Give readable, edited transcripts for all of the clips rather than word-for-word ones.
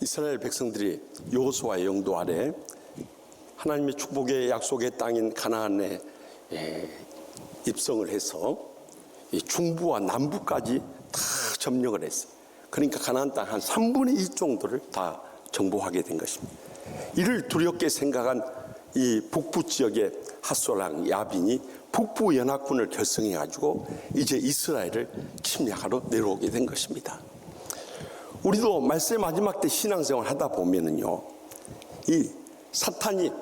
이스라엘 백성들이 여호수아의 영도 아래 하나님의 축복의 약속의 땅인 가나안에 입성을 해서 중부와 남부까지 다 점령을 했어요. 그러니까 가나안 땅 한 3분의 2 정도를 다 정복하게 된 것입니다. 이를 두렵게 생각한 이 북부 지역의 핫솔랑 야빈이 북부 연합군을 결성해 가지고 이제 이스라엘을 침략하러 내려오게 된 것입니다. 우리도 말세의 마지막 때 신앙생활 하다 보면은요, 이 사탄이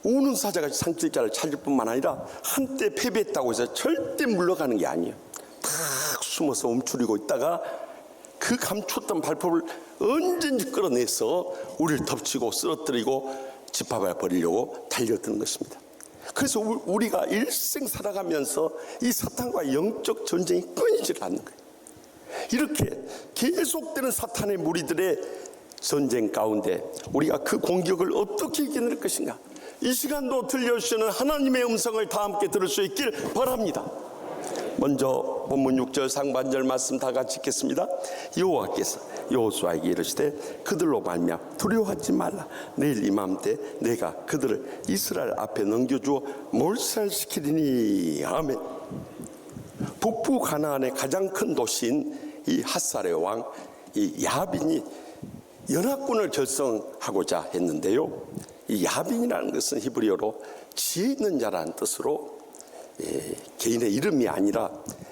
우는 사자가 상실자를 찾을 뿐만 아니라 한때 패배했다고 해서 절대 물러가는 게 아니에요. 탁 숨어서 움츠리고 있다가 그 감췄던 발톱을 언제든지 끌어내서 우리를 덮치고 쓰러뜨리고 짓밟아 버리려고 달려드는 것입니다. 그래서 우리가 일생 살아가면서 이 사탄과 영적 전쟁이 끊이질 않는 거예요. 이렇게 계속되는 사탄의 무리들의 전쟁 가운데 우리가 그 공격을 어떻게 이겨낼 것인가, 이 시간도 들려주시는 하나님의 음성을 다 함께 들을 수 있길 바랍니다. 먼저 본문 6절 상반절 말씀 다 같이 읽겠습니다. 여호와께서 여호수아에게 이르시되 그들로 말미암아 두려워하지 말라. 내일 이맘때 내가 그들을 이스라엘 앞에 넘겨주어 몰살시키리니. 아멘. 북부 가나안의 가장 큰 도시인 이 핫살의 왕 이 야빈이 연합군을 결성하고자 했는데요, 이 야빈이라는 것은 히브리어로 지혜 있는 자라는 뜻으로 개인의 이름이 아니라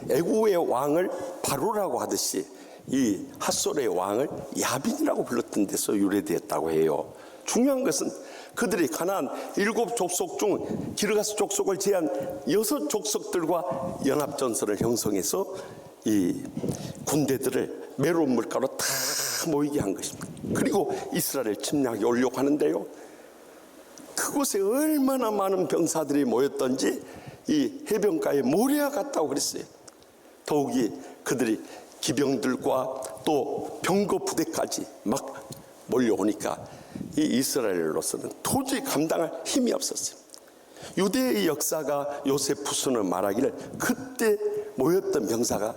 애굽의 왕을 바로라고 하듯이 이 핫솔의 왕을 야빈이라고 불렀던 데서 유래되었다고 해요. 중요한 것은 그들이 가나안 7족속 중 기르가스 족속을 제한 6족속들과 연합전선을 형성해서 이 군대들을 메론 물가로 다 모이게 한 것입니다. 그리고 이스라엘 침략에 오려고 하는데요, 그곳에 얼마나 많은 병사들이 모였던지 이 해변가에 모래와 같다고 그랬어요. 더욱이 그들이 기병들과 또 병거 부대까지 막 몰려오니까 이 이스라엘로서는 도저히 감당할 힘이 없었어요. 유대의 역사가 요세푸스는 말하기를 그때 모였던 병사가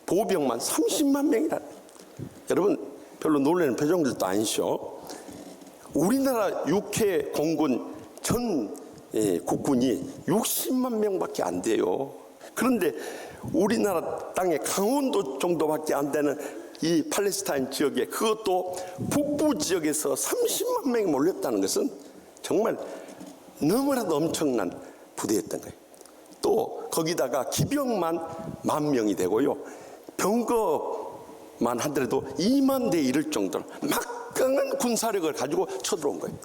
보병만 30만 명이라. 여러분 별로 놀라는 표정들도 아니죠. 우리나라 육해 공군 전 국군이 60만 명밖에 안 돼요. 그런데 우리나라 땅의 강원도 정도밖에 안 되는 이 팔레스타인 지역에, 그것도 북부 지역에서 30만 명이 몰렸다는 것은 정말 너무나도 엄청난 부대였던 거예요. 또 거기다가 기병만 10,000명이 되고요, 병거만 하더라도 2만 대 이를 정도로 막강한 군사력을 가지고 쳐들어온 거예요.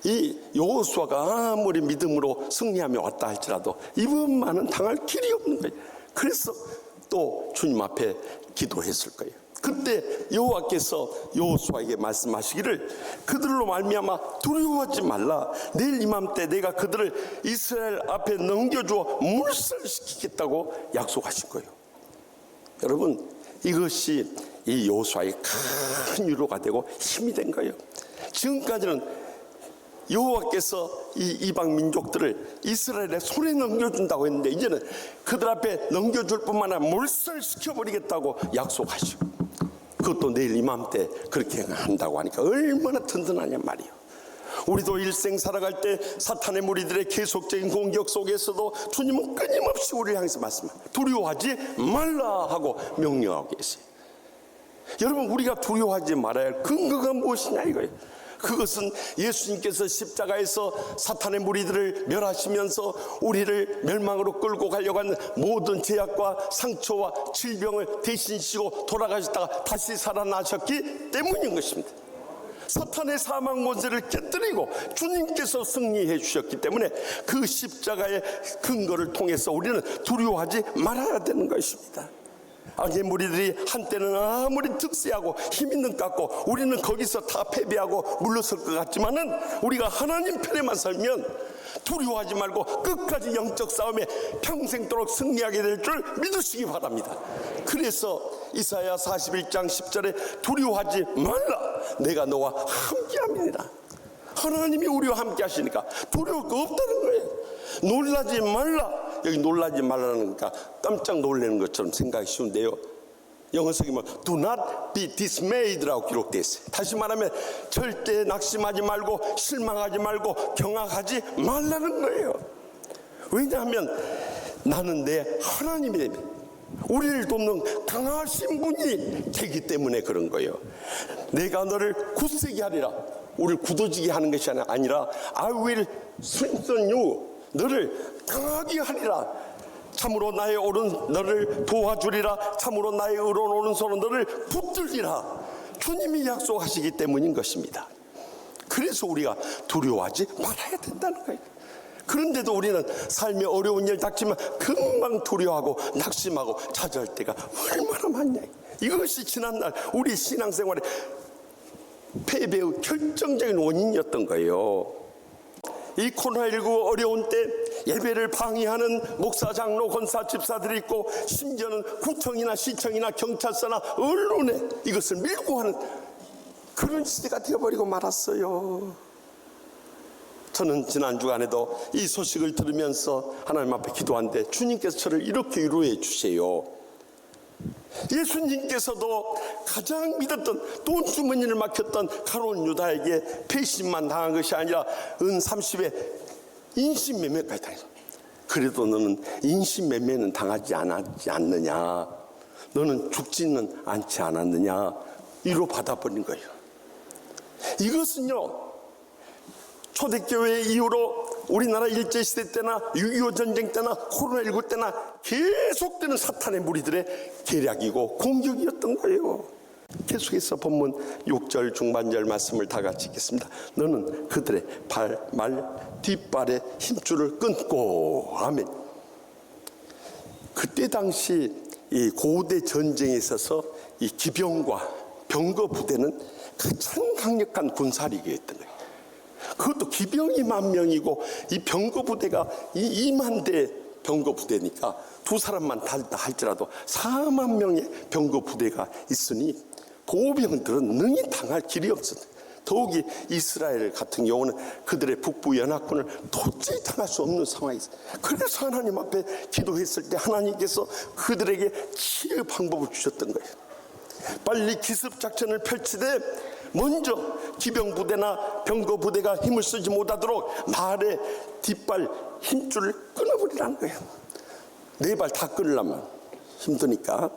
이 여호수아가 아무리 믿음으로 승리하며 왔다 할지라도 이번만은 당할 길이 없는 거예요. 그래서 또 주님 앞에 기도했을 거예요. 그때 여호와께서 여호수아에게 말씀하시기를 그들로 말미암아 두려워하지 말라. 내일 이맘때 내가 그들을 이스라엘 앞에 넘겨주어 물살시키겠다고 약속하신 거예요. 여러분, 이것이 이 여호수아의 큰 위로가 되고 힘이 된 거예요. 지금까지는 여호와께서 이 이방 민족들을 이스라엘의 손에 넘겨준다고 했는데 이제는 그들 앞에 넘겨줄 뿐만 아니라 몰살시켜버리겠다고 약속하시고, 그것도 내일 이맘때 그렇게 한다고 하니까 얼마나 든든하냔 말이에요. 우리도 일생 살아갈 때 사탄의 무리들의 계속적인 공격 속에서도 주님은 끊임없이 우리를 향해서 말씀합니다. 두려워하지 말라 하고 명령하고 계세요. 여러분, 우리가 두려워하지 말아야 할 근거가 무엇이냐 이거예요. 그것은 예수님께서 십자가에서 사탄의 무리들을 멸하시면서 우리를 멸망으로 끌고 가려고 하는 모든 죄악과 상처와 질병을 대신 지고 돌아가셨다가 다시 살아나셨기 때문인 것입니다. 사탄의 사망 권세를 깨뜨리고 주님께서 승리해 주셨기 때문에 그 십자가의 근거를 통해서 우리는 두려워하지 말아야 되는 것입니다. 악의 무리들이 한때는 아무리 득세하고 힘있는 것 같고 우리는 거기서 다 패배하고 물러설 것 같지만은 우리가 하나님 편에만 설면 두려워하지 말고 끝까지 영적 싸움에 평생도록 승리하게 될 줄 믿으시기 바랍니다. 그래서 이사야 41장 10절에 두려워하지 말라, 내가 너와 함께함이니라. 하나님이 우리와 함께 하시니까 두려울 거 없다는 거예요. 놀라지 말라. 여기 놀라지 말라는 거니까 깜짝 놀라는 것처럼 생각이 쉬운데요, 영어 성경에 do not be dismayed라고 기록되어 있어요. 다시 말하면 절대 낙심하지 말고 실망하지 말고 경악하지 말라는 거예요. 왜냐하면 나는 내 하나님의 우리를 돕는 강하신 분이 되기 때문에 그런 거예요. 내가 너를 굳세게 하리라. 우리를 굳어지게 하는 것이 아니라 I will strengthen you. 너를 강하게 하리라. 참으로 나의 오른 너를 도와주리라. 참으로 나의 의로운 오른손은 너를 붙들리라. 주님이 약속하시기 때문인 것입니다. 그래서 우리가 두려워하지 말아야 된다는 거예요. 그런데도 우리는 삶의 어려운 일 닥치면 금방 두려워하고 낙심하고 좌절할 때가 얼마나 많냐. 이것이 지난날 우리 신앙생활의 패배의 결정적인 원인이었던 거예요. 이 코로나19 어려운 때 예배를 방해하는 목사, 장로, 권사, 집사들이 있고 심지어는 구청이나 시청이나 경찰서나 언론에 이것을 밀고 하는 그런 시대가 되어버리고 말았어요. 저는 지난 주간에도 이 소식을 들으면서 하나님 앞에 기도한데 주님께서 저를 이렇게 위로해 주세요. 예수님께서도 가장 믿었던 돈 주머니를 막혔던 가룟 유다에게 배신만 당한 것이 아니라 은 30에 인신매매까지 당했어. 그래도 너는 인신매매는 당하지 않느냐, 너는 죽지는 않지 않았느냐, 이로 받아버린 거예요. 이것은요, 초대교회 이후로 우리나라 일제시대 때나 6.25 전쟁 때나 코로나19 때나 계속되는 사탄의 무리들의 계략이고 공격이었던 거예요. 계속해서 본문 6절 중반절 말씀을 다 같이 읽겠습니다. 너는 그들의 뒷발의 힘줄을 끊고. 아멘. 그때 당시 이 고대 전쟁에 있어서 이 기병과 병거 부대는 가장 강력한 군사력이었던 거예요. 그것도 기병이 10,000명이고 이 병거 부대가 2만 대 병거 부대니까 두 사람만 달다 할지라도 4만 명의 병거 부대가 있으니 보병들은 능히 당할 길이 없었어요. 더욱이 이스라엘 같은 경우는 그들의 북부 연합군을 도저히 당할 수 없는 상황이 있어요. 그래서 하나님 앞에 기도했을 때 하나님께서 그들에게 치유의 방법을 주셨던 거예요. 빨리 기습작전을 펼치되 먼저 기병부대나 병거부대가 힘을 쓰지 못하도록 말의 뒷발 힘줄을 끊어버리라는 거예요. 네 발 다 끊으려면 힘드니까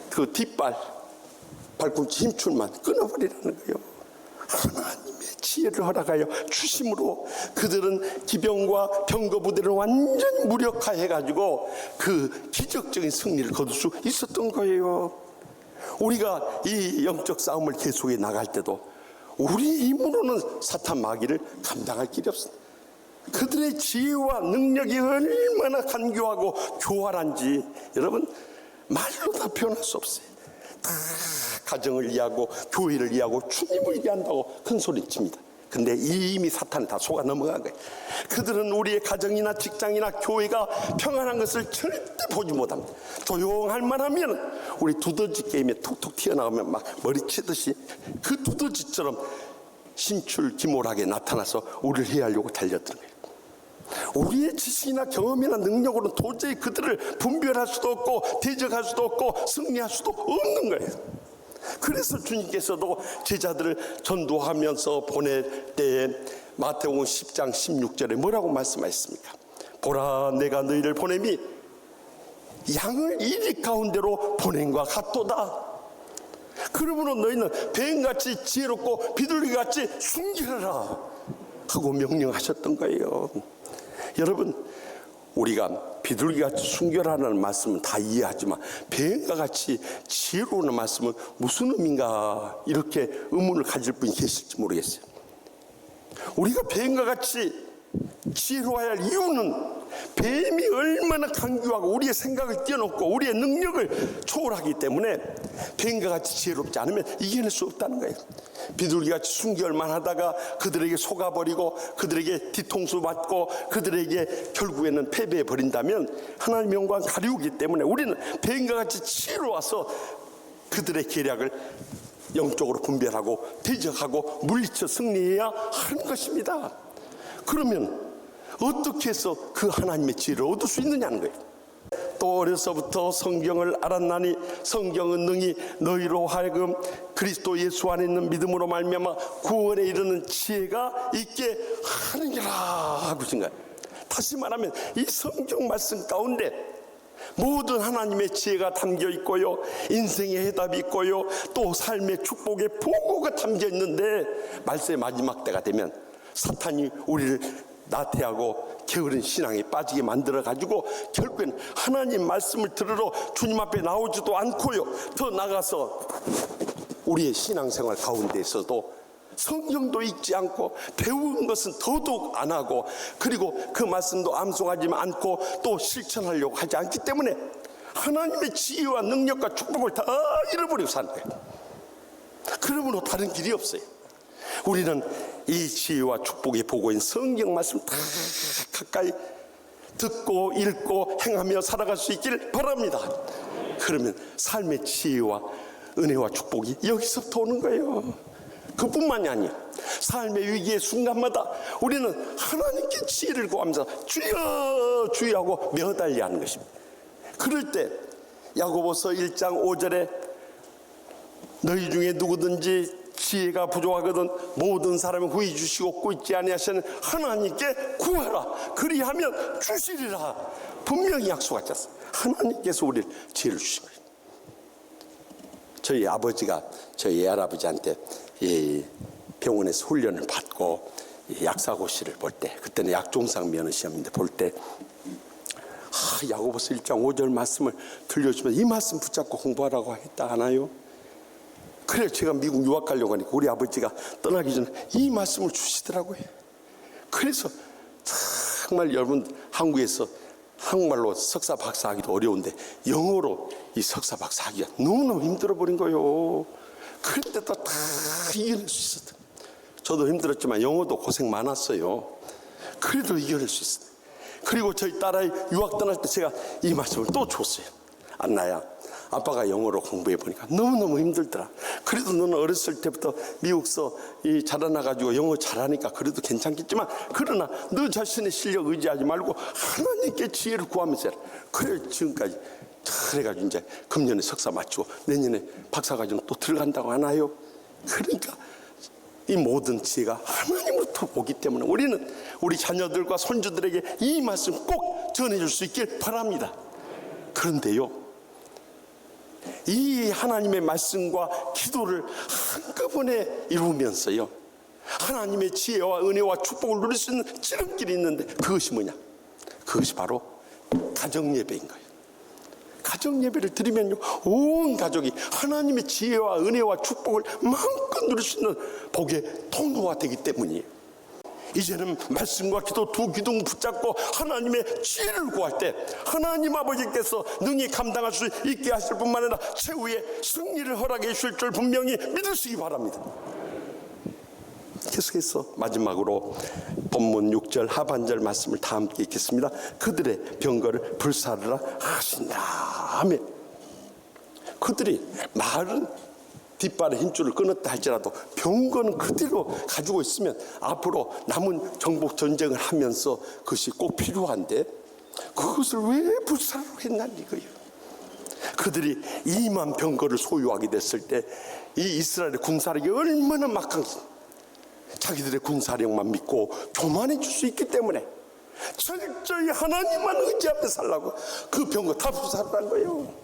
그 뒷발 발꿈치 힘줄만 끊어버리라는 거예요. 하나님의 지혜를 허락하여 주심으로 그들은 기병과 병거부대를 완전히 무력화해가지고 그 기적적인 승리를 거둘 수 있었던 거예요. 우리가 이 영적 싸움을 계속해 나갈 때도 우리 힘으로는 사탄 마귀를 감당할 길이 없습니다. 그들의 지혜와 능력이 얼마나 간교하고 교활한지 여러분 말로 다 표현할 수 없어요. 다 가정을 이해하고 교회를 이해하고 주님을 이해한다고 큰 소리 칩니다. 근데 이미 사탄은 다 속아 넘어간 거예요. 그들은 우리의 가정이나 직장이나 교회가 평안한 것을 절대 보지 못합니다. 조용할 만하면 우리 두더지 게임에 툭툭 튀어나오면 막 머리치듯이 그 두더지처럼 신출기몰하게 나타나서 우리를 해하려고 달렸던 거예요. 우리의 지식이나 경험이나 능력으로는 도저히 그들을 분별할 수도 없고 대적할 수도 없고 승리할 수도 없는 거예요. 그래서 주님께서도 제자들을 전도하면서 보낼 때에 마태복음 10장 16절에 뭐라고 말씀하셨습니까? 보라 내가 너희를 보냄이 양을 이리 가운데로 보냄과 같도다. 그러므로 너희는 뱀같이 지혜롭고 비둘기같이 순결하라 하고 명령하셨던 거예요. 여러분 우리가 비둘기같이 순결하라는 말씀은 다 이해하지만 뱀과 같이 지혜로운 말씀은 무슨 의미인가 이렇게 의문을 가질 분이 계실지 모르겠어요. 우리가 뱀과 같이 지혜로워야 할 이유는 뱀이 얼마나 강교하고 우리의 생각을 뛰어넘고 우리의 능력을 초월하기 때문에 뱀과 같이 지혜롭지 않으면 이겨낼 수 없다는 거예요. 비둘기같이 순결만 하다가 그들에게 속아버리고 그들에게 뒤통수 맞고 그들에게 결국에는 패배해버린다면 하나님의 영광 가리우기 때문에 우리는 뱀과 같이 지혜로워서 그들의 계략을 영적으로 분별하고 대적하고 물리쳐 승리해야 하는 것입니다. 그러면 어떻게 해서 그 하나님의 지혜를 얻을 수 있느냐는 거예요. 또 어려서부터 성경을 알았나니 성경은 능히 너희로 하여금 그리스도 예수 안에 있는 믿음으로 말미암아 구원에 이르는 지혜가 있게 하느니라 하고 있는 거예요. 다시 말하면 이 성경 말씀 가운데 모든 하나님의 지혜가 담겨 있고요, 인생의 해답이 있고요, 또 삶의 축복의 보고가 담겨 있는데 말세의 마지막 때가 되면 사탄이 우리를 나태하고 게으른 신앙에 빠지게 만들어가지고 결국엔 하나님 말씀을 들으러 주님 앞에 나오지도 않고요, 더 나가서 우리의 신앙생활 가운데에서도 성경도 읽지 않고 배운 것은 더더욱 안 하고, 그리고 그 말씀도 암송하지 않고 또 실천하려고 하지 않기 때문에 하나님의 지혜와 능력과 축복을 다 잃어버리고 사는 거예요. 그러므로 다른 길이 없어요. 우리는 이 지혜와 축복의 보고인 성경 말씀 다 가까이 듣고 읽고 행하며 살아갈 수 있길 바랍니다. 그러면 삶의 지혜와 은혜와 축복이 여기서부터 오는 거예요. 그뿐만이 아니에요. 삶의 위기의 순간마다 우리는 하나님께 지혜를 구하면서 주여 주여 하고 매달려 하는 것입니다. 그럴 때 야고보서 1장 5절에 너희 중에 누구든지 지혜가 부족하거든 모든 사람을 구해 주시고 꿇지 아니하시는 하나님께 구하라 그리하면 주시리라 분명히 약속하셨어요. 하나님께서 우리를 지혜를 주신 거예요. 저희 아버지가 저희 외할아버지한테 병원에서 훈련을 받고 약사고시를 볼 때, 그때는 약종상 면허 시험인데 볼 때 야고보서 1장 5절 말씀을 들려주면 이 말씀 붙잡고 공부하라고 했다 하나요? 그래 제가 미국 유학 가려고 하니까 우리 아버지가 떠나기 전에 이 말씀을 주시더라고요. 그래서 정말 여러분 한국에서 한국말로 석사 박사 하기도 어려운데 영어로 이 석사 박사 하기가 너무너무 힘들어 버린 거예요. 그런데도 다 이겨낼 수 있었다. 저도 힘들었지만 영어도 고생 많았어요. 그래도 이겨낼 수 있었다. 그리고 저희 딸아이 유학 떠날 때 제가 이 말씀을 또 줬어요. 안나야, 아빠가 영어로 공부해 보니까 너무너무 힘들더라. 그래도 너는 어렸을 때부터 미국서 자라나가지고 영어 잘하니까 그래도 괜찮겠지만 그러나 너 자신의 실력 의지하지 말고 하나님께 지혜를 구하면서 해라. 그래 지금까지 그래가지고 이제 금년에 석사 마치고 내년에 박사과정 또 들어간다고 하나요? 그러니까 이 모든 지혜가 하나님으로부터 오기 때문에 우리는 우리 자녀들과 손주들에게 이 말씀 꼭 전해줄 수 있길 바랍니다. 그런데요, 이 하나님의 말씀과 기도를 한꺼번에 이루면서요 하나님의 지혜와 은혜와 축복을 누릴 수 있는 지름길이 있는데 그것이 뭐냐? 그것이 바로 가정예배인 거예요. 가정예배를 드리면요 온 가족이 하나님의 지혜와 은혜와 축복을 마음껏 누릴 수 있는 복의 통로가 되기 때문이에요. 이제는 말씀과 기도 두 기둥 붙잡고 하나님의 지혜를 구할 때 하나님 아버지께서 능히 감당할 수 있게 하실 뿐만 아니라 최후의 승리를 허락해 주실 줄 분명히 믿으시기 바랍니다. 계속해서 마지막으로 본문 6절 하반절 말씀을 다 함께 읽겠습니다. 그들의 병거를 불사르라 하신다 하며, 그들이 말은 뒷발의 힘줄을 끊었다 할지라도 병거는 그대로 가지고 있으면 앞으로 남은 정복 전쟁을 하면서 그것이 꼭 필요한데 그것을 왜 불사르라고 했나 이거예요. 그들이 2만 병거를 소유하게 됐을 때 이 이스라엘의 군사력이 얼마나 막강했습니까? 자기들의 군사력만 믿고 교만해 줄 수 있기 때문에 철저히 하나님만 의지하며 살라고 그 병거 다 불사르라는 거예요.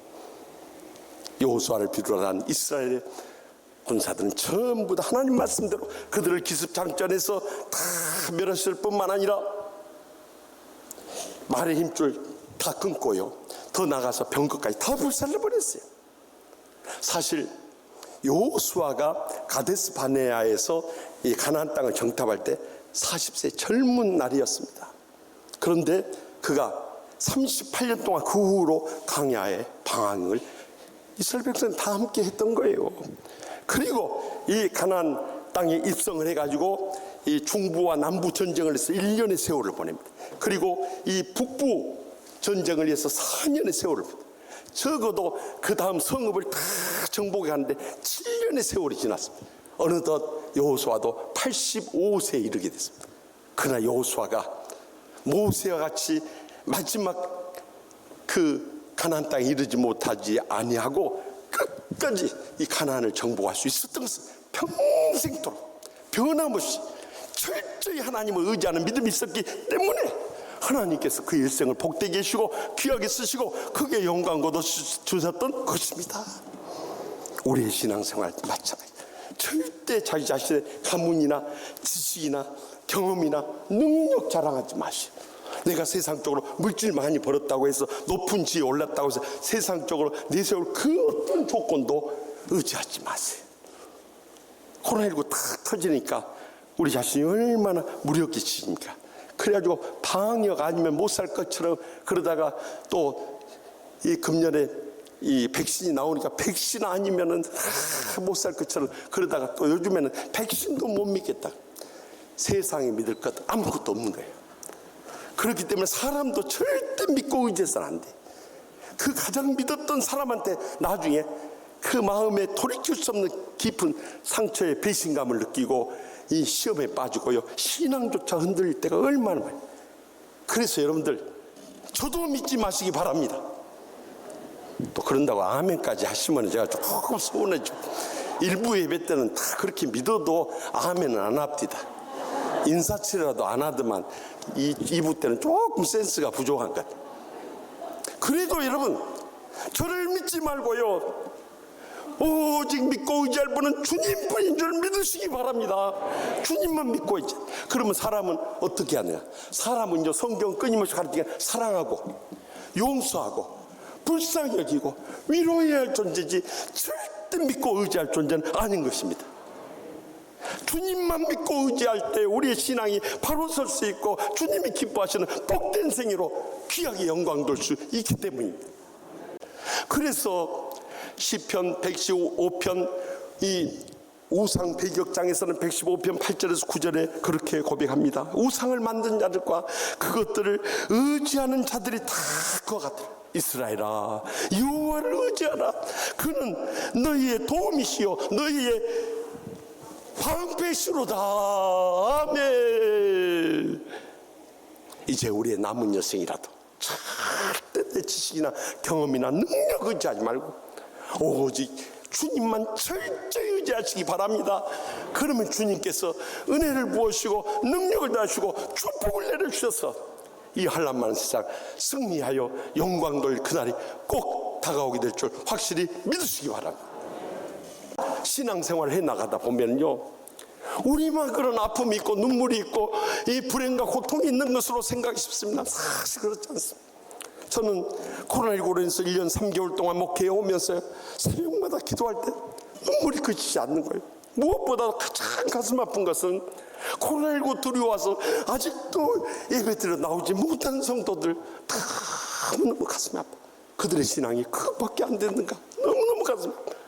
여호수아를 비롯한 이스라엘의 군사들은 전부 다 하나님 말씀대로 그들을 기습장전해서 다 멸했을 뿐만 아니라 말의 힘줄 다 끊고요 더 나가서 병거까지 다 불살라버렸어요. 사실 여호수아가 가데스 바네아에서 이 가나안 땅을 정탐할 때 40세 젊은 날이었습니다. 그런데 그가 38년 동안 그 후로 광야의 방황을 이스라엘 백성은 다 함께 했던 거예요. 그리고 이 가나안 땅에 입성을 해가지고 이 중부와 남부 전쟁을 해서 1년의 세월을 보냅니다. 그리고 이 북부 전쟁을 위해서 4년의 세월을 보냅니다. 적어도 그 다음 성읍을 다 정복해 가는데 7년의 세월이 지났습니다. 어느덧 여호수아도 85세에 이르게 됐습니다. 그러나 여호수아가 모세와 같이 마지막 그 가나안 땅에 이르지 못하지 아니하고 끝까지 이 가나안을 정복할 수 있었던 것은 평생도록 변함없이 철저히 하나님을 의지하는 믿음이 있었기 때문에 하나님께서 그 일생을 복되게 해주시고 귀하게 쓰시고 크게 영광 거둬 주셨던 것입니다. 우리의 신앙생활도 마찬가지. 절대 자기 자신의 가문이나 지식이나 경험이나 능력 자랑하지 마시오. 내가 세상적으로 물질 많이 벌었다고 해서 높은 지에 올랐다고 해서 세상적으로 내세울 그 어떤 조건도 의지하지 마세요. 코로나19 탁 터지니까 우리 자신이 얼마나 무력해지십니까? 그래가지고 방역 아니면 못 살 것처럼 그러다가 또 이 금년에 이 백신이 나오니까 백신 아니면은 못 살 것처럼 그러다가 또 요즘에는 백신도 못 믿겠다. 세상에 믿을 것 아무것도 없는 거예요. 그렇기 때문에 사람도 절대 믿고 의지해서는 안 돼. 그 가장 믿었던 사람한테 나중에 그 마음에 돌이킬 수 없는 깊은 상처의 배신감을 느끼고 이 시험에 빠지고요, 신앙조차 흔들릴 때가 얼마나 많아요. 그래서 여러분들 저도 믿지 마시기 바랍니다. 또 그런다고 아멘까지 하시면 제가 조금 서운해져. 일부 예배 때는 다 그렇게 믿어도 아멘은 안 합니다. 인사치레라도 안 하더만 2부 때는 조금 센스가 부족한 것 같아요. 그래도 여러분 저를 믿지 말고요, 오직 믿고 의지할 분은 주님뿐인 줄 믿으시기 바랍니다. 주님만 믿고 있지. 그러면 사람은 어떻게 하느냐? 사람은 이제 성경 끊임없이 가르치는 사랑하고 용서하고 불쌍히 여기고 위로해야 할 존재지 절대 믿고 의지할 존재는 아닌 것입니다. 주님만 믿고 의지할 때 우리의 신앙이 바로 설 수 있고 주님이 기뻐하시는 복된 생애로 귀하게 영광 돌 수 있기 때문입니다. 그래서 시편 115편 이 우상 배격장에서는 115편 8절에서 9절에 그렇게 고백합니다. 우상을 만든 자들과 그것들을 의지하는 자들이 다 그와 같아요. 이스라엘아, 여호와를 의지하라. 그는 너희의 도움이시요 너희의 방패시로다. 아멘. 이제 우리의 남은 여생이라도 절대 내 지식이나 경험이나 능력 의지하지 말고 오직 주님만 철저히 의지하시기 바랍니다. 그러면 주님께서 은혜를 부으시고 능력을 다하시고 축복을 내려주셔서 이 한란많은 세상 승리하여 영광 돌 그날이 꼭 다가오게 될 줄 확실히 믿으시기 바랍니다. 신앙생활을 해나가다 보면요, 우리만 그런 아픔이 있고 눈물이 있고 이 불행과 고통이 있는 것으로 생각이 쉽습니다. 사실 그렇지 않습니다. 저는 코로나19로 인해서 1년 3개월 동안 목회해 오면서 새벽마다 기도할 때 눈물이 그치지 않는 거예요. 무엇보다 가장 가슴 아픈 것은 코로나19 두려워서 아직도 예배드려 나오지 못하는 성도들 다 너무너무 가슴이 아파. 그들의 신앙이 그것밖에 안 되는가. 너무너무 가슴이 아파.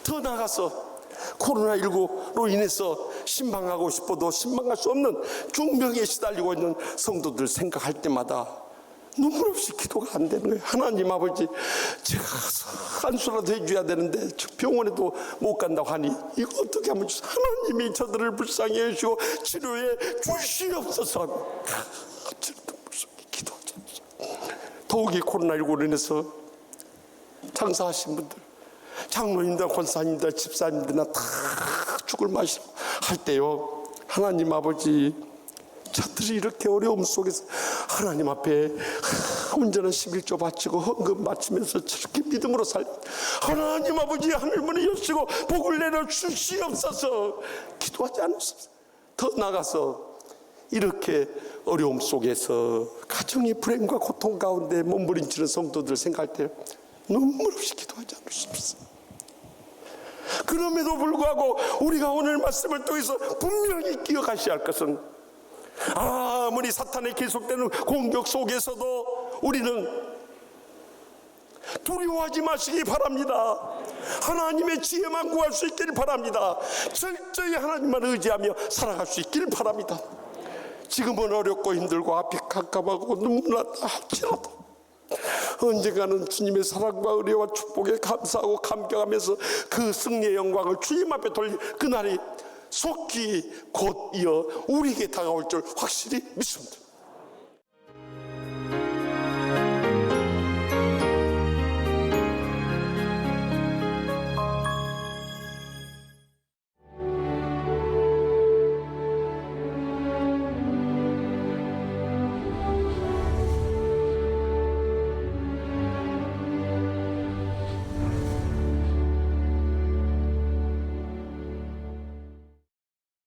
더 나아가서 코로나19로 인해서 신방하고 싶어도 신방할 수 없는 중병에 시달리고 있는 성도들 생각할 때마다 눈물 없이 기도가 안 되는 거예요. 하나님 아버지, 제가 가서 안수라도 해줘야 되는데 저 병원에도 못 간다고 하니 이거 어떻게 하면 좋습니까? 하나님이 저들을 불쌍히 해주시고 치료해 주시옵소서 하고 절대 무섭게 기도하지 않습니다. 더욱이 코로나19로 인해서 장사하신 분들, 장로님들, 권사님들, 집사님들이나 다 죽을 맛이고 할 때요, 하나님 아버지, 저들이 이렇게 어려움 속에서 하나님 앞에 온전한 11조 바치고 헌금 바치면서 저렇게 믿음으로 하나님 아버지 하늘문을 여시고 복을 내려 주시옵소서 기도하지 않으셨어요. 더 나가서 이렇게 어려움 속에서 가정의 불행과 고통 가운데 몸부림치는 성도들 생각할 때 눈물 없이 기도하지 않을 수 없어요. 그럼에도 불구하고 우리가 오늘 말씀을 통해서 분명히 기억하셔야 할 것은, 아무리 사탄의 계속되는 공격 속에서도 우리는 두려워하지 마시기 바랍니다. 하나님의 지혜만 구할 수 있기를 바랍니다. 철저히 하나님만 의지하며 살아갈 수 있기를 바랍니다. 지금은 어렵고 힘들고 앞이 깜깜하고 눈물 난다 할지라도 언젠가는 주님의 사랑과 은혜와 축복에 감사하고 감격하면서 그 승리의 영광을 주님 앞에 돌릴 그날이 속히 곧 이어 우리에게 다가올 줄 확실히 믿습니다.